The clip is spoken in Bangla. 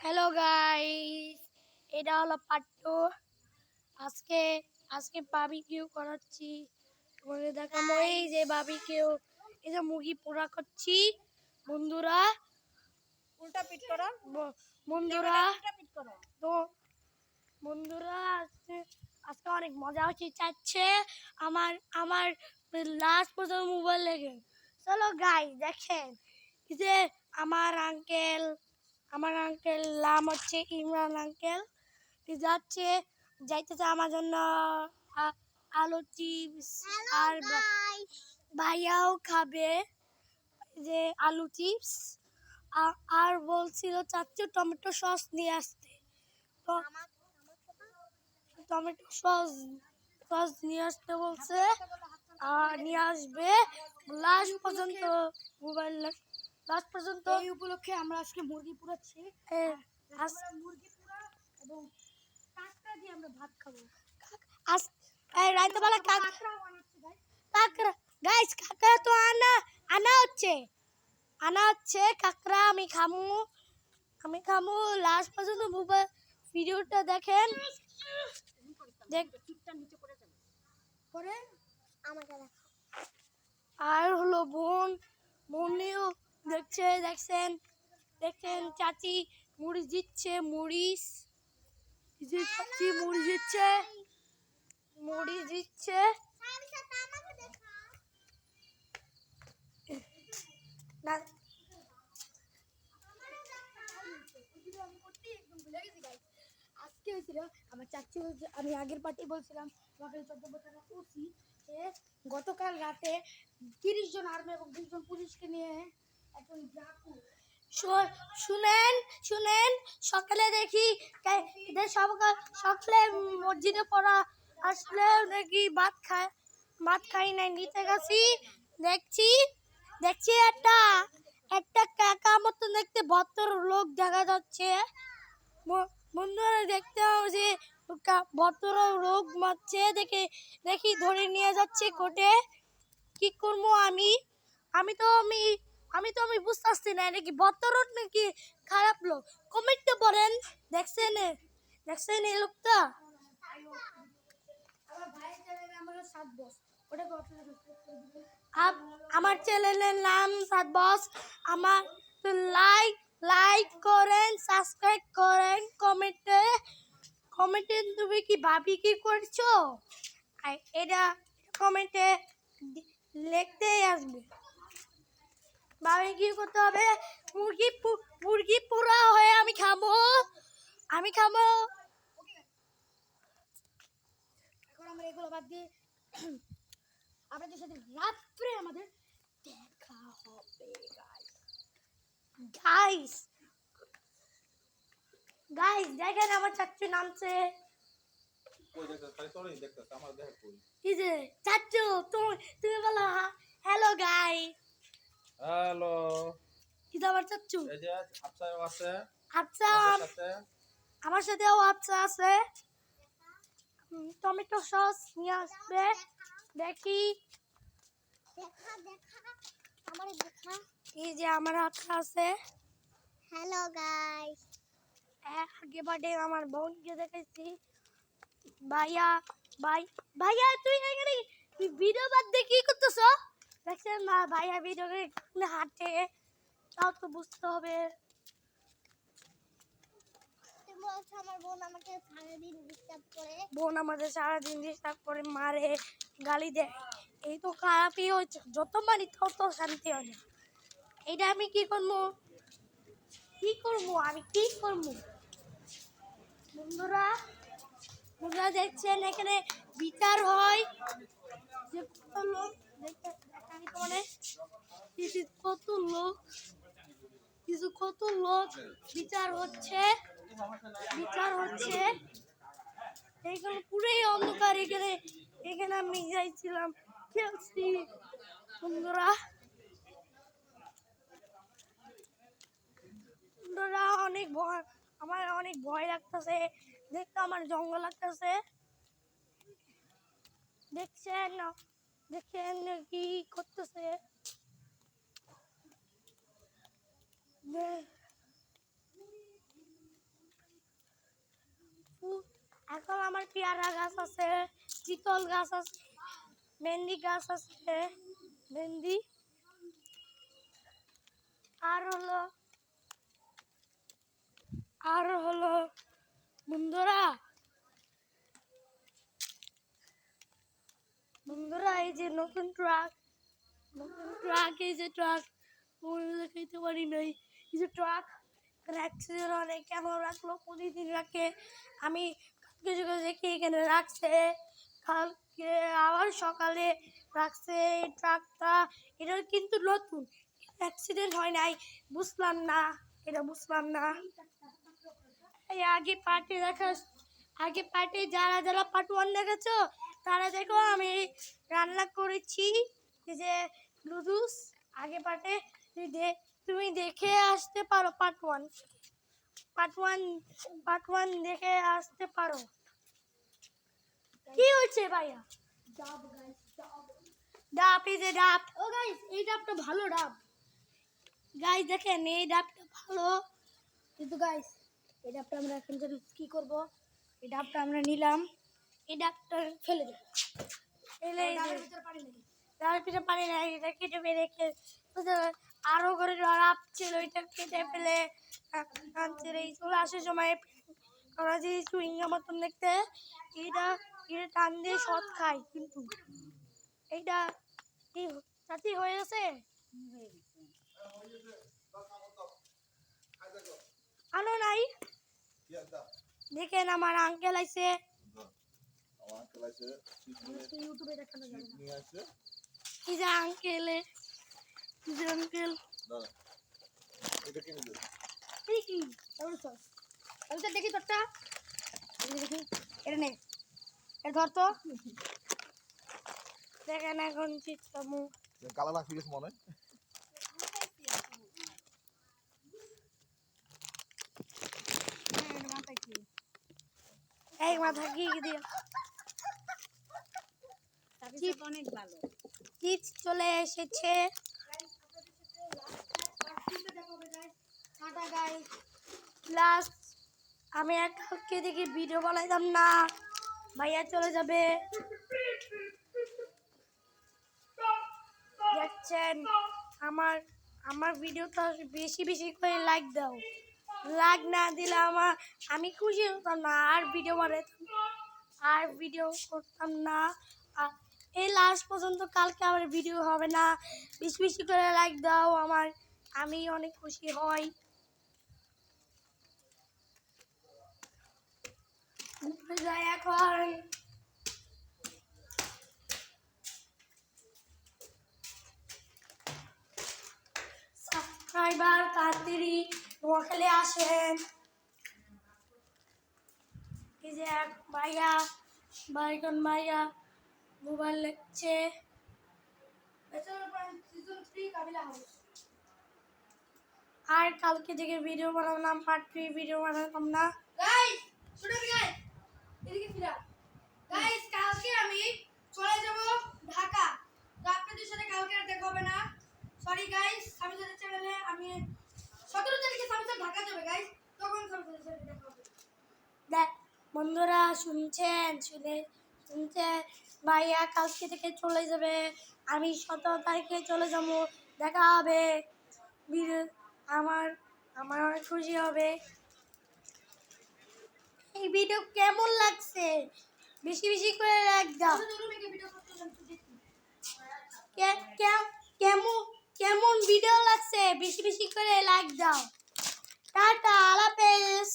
হ্যালো গাইস, এটা হলো পার্ট 2। আজকে আজকে বারবিকিউ করাচ্ছি। তোমাদের দেখাবো এই যে বারবিকিউ, এই যে মুরগি পোড়া করছি বন্ধুরা। উল্টা পিট করো বন্ধুরা উল্টা পিট করো। তো বন্ধুরা আজকে অনেক মজা হচ্ছে চাচ্ছে আমার আমার লাস্ট পর্যন্ত মোবাইল লেগে। চলো গাইস দেখেন, এই যে আমার আঙ্কেল নাম হচ্ছে ইমরান আঙ্কেল। যাইতেছে আমার জন্য আলু চিপস, আর ভাইয়াও খাবে যে আলু চিপস। আর বলছিল চাচ্চু টমেটো সস নিয়ে আসতে, তো টমেটো সস নিয়ে আসতে বলছে, আর নিয়ে আসবে লাস্ট পর্যন্ত মোবাইল। লাস্ট পর্যন্ত এই উপলক্ষে আমরা আজকে মুরগি পুরাচ্ছি। মুরগি পুরা এবং কাঁকড়া দিয়ে আমরা ভাত খাবো। রাইতবেলা কাঁকড়া বানাচ্ছি ভাই। গাইস কাঁকড়া তো আনা হচ্ছে কাঁকড়া। আমি খামু লাস্ট পর্যন্ত মোবাইল ভিডিওটা দেখেন। নিচে পড়ে যাবে পরে আমাকে দেখো। আর হলো বোনেও দেখছেন চাচি মুড়ি দিচ্ছে, চাচি মুড়ি দিচ্ছে। না আজকে হয়েছিল আমার চাচি বলছে, আমি আগের পার্টি বলছিলাম আমাকে 14 বছরের ওসি সে গতকাল রাতে 30 জন আর্মি এবং 20 জন পুলিশকে নিয়ে একজন ডাকু। শুনেন সকালে দেখি সকালে মসজিদে পড়া আসলে নাকি ভাত খাই নাই, নিতে গেছি। দেখছি একটা কাকা মতো দেখতে ভদ্র লোক দেখা যাচ্ছে। বন্ধুরা দেখতে যে ভদ্র লোক মারছে, দেখি ধরে নিয়ে যাচ্ছে কোর্টে। কি করবো আমি বুঝতেছি না, নাকি ভদ্র নাকি খারাপ লোক। কমেন্টে বলেন। দেখছেন এই লোকটা? আমার চ্যানেলের নাম 7 বস। আমার লাইক করেন, সাবস্ক্রাইব করেন, কমেন্টে তুমি কি ভাবি কি করছো এটা কমেন্টে লিখতেই আসবে। ভাবি কি করতে হবে? মুরগি পোড়া হয়ে আমি খাবো। এখন আমরা এগুলো বাদ দিয়ে আপনাদের সাথে রাত্রে আমাদের দেখা হবে গাইস দেখেন আমার চাচ্চু নামছে। কি যে চাচ্চু তুমি বলো হ্যালো গাইস। হ্যালো, কিন্তু আমার চাচ্চু এই যে আফসাও আছে, আচ্ছা আমাদের সাথে। আমার সাথেও আচ্ছা আছে। টমেটো সস নিয়ে আসবে। দেখি দেখা এই যে আমার আচ্ছা আছে। Hello guys. আগে বাড়ে আমার বোনকে দেখেছি। ভাইয়া তুই এখানে ভিডিও বাদ দিয়ে কি করতেছো? দেখছেন না ভাইয়া ভিডিও হাঁটে, তাও তো বুঝতে হবে। আমার বোন আমাকে সারাদিন ডিস্টার্ব করে। বোন আমাদের সারাদিন ডিস্টার্ব করে, মারে, গালি দেয়। এই তো খারাপই হচ্ছে, যত মারি তত তো শান্তি হয় না। এইটা আমি কি করবো? বন্ধুরা দেখছেন এখানে বিচার হয় যে কত লোক কত লোক বিচার হচ্ছে এইখানে পুরোই অন্ধকার। এখানে আমি যাইছিলাম, খেলছি। বন্ধুরা আমার অনেক ভয় লাগতেছে, দেখতে আমার জঙ্গল লাগতেছে। দেখছেন কি করতেছে। এখন আমার পেয়ারা গাছ আছে, চিতল গাছ আছে, মেহেন্দি গাছ আছে, মেহেন্দি আর হলো বন্ধুরা এই যে নতুন ট্রাক এই যে ট্রাক দেখাইতে পারি নাই, এই যে ট্রাক অ্যাক্সিডেন্ট অনেক কেন রাখলো, প্রতিদিন রাখে, আমি কালকে যখন দেখি এখানে রাখছে, কালকে আবার সকালে রাখছে এই ট্রাকটা। এটা কিন্তু নতুন, অ্যাক্সিডেন্ট হয় নাই, বুঝলাম না, এটা বুঝলাম না। এই আগে পার্টে যারা যারা পার্ট 1 দেখেছো তারা দেখো আমি রান্না করেছি, এই যে নুডলস। আগে পার্টে তুমি দেখে আসতে পারো, পার্ট 1 দেখে আসতে পারো। কি হচ্ছে ভাইয়া? ডাব গাইস, ডাব। ডাব, এই যে ডাব। ও গাইস, এই ডাবটা ভালো ডাব। গাইস দেখেন এই ডাবটা ভালো, কিন্তু গাইস এই ডাবটা আমরা এখন যদি কি করব, এই ডাবটা আমরা নিলাম, এই ডাবটা ফেলে দেব। ফেলে ডাবের ভিতরে পানি নেই। ডাল পিঠে পানি নাই, এটা কেটে রেখে আরো করে ডাব ছিল, ওইটা কেটে ফেলে আনছে। এই চলে আসার সময় আমরা যে চুইংগা মতন দেখতে, এটা টান দিয়ে সৎ খাই, কিন্তু এইটা কি চাচি হয়ে গেছে, আনো নাই। দেখেন আমার আঙ্কেল আইছে, ইউটিউবে দেখানো যাবে না। এই যে আঙ্কেল, এই কি তাহলে চল, তাহলে দেখি তোরটা, দেখি এটা নে, এটা ধর তো। দেখেন এখন চিত্তামু কালা না ফিলিস মনে এই মাথা কি দিয়ে অনেক ভালো। চিজ চলে এসেছে। লাস্ট আমি আর কালকে দেখি ভিডিও বানাইতাম না, ভাইয়া চলে যাবে। দেখছেন আমার ভিডিওটা বেশি বেশি করে লাইক দাও, লাইক না দিলে আমি খুশি হতাম না, আর ভিডিও করতাম না। আর এই লাস্ট পর্যন্ত কালকে আমার ভিডিও হবে না, বেশি বেশি করে লাইক দাও, আমি অনেক খুশি হই। যাই এখন সাবস্ক্রাইবার তাড়াতাড়ি নোয়াখালী আসেন। এই যে এক ভাইয়া মোবাইল লিখছে। আর কালকে থেকে ভিডিও বানালাম, পার্ট 3 ভিডিও বানালাম না। গাইস শুনো, গাইস এদিকে ফিরা। গাইস কালকে আমি চলে যাব ঢাকা, তো আপনাদের সাথে কালকে আর দেখা হবে না, সরি গাইস। সামিজার চ্যানেলে আমি 17 তারিখে সামিজার ঢাকা যাবে গাইস, তখন সামিজার সাথে দেখা হবে। দেখ বন্ধুরা শুনছেন, ভাইয়া কালকে থেকে চলে যাবে, আমি 17 তারিখে চলে যাবো, দেখা হবে। আমার অনেক খুশি হবে। এই ভিডিও কেমন লাগছে বেশি বেশি করে লাইক দাও। কেমন ভিডিও লাগছে বেশি বেশি করে লাইক দাও। টাটা, আল্লাহ হাফেজ।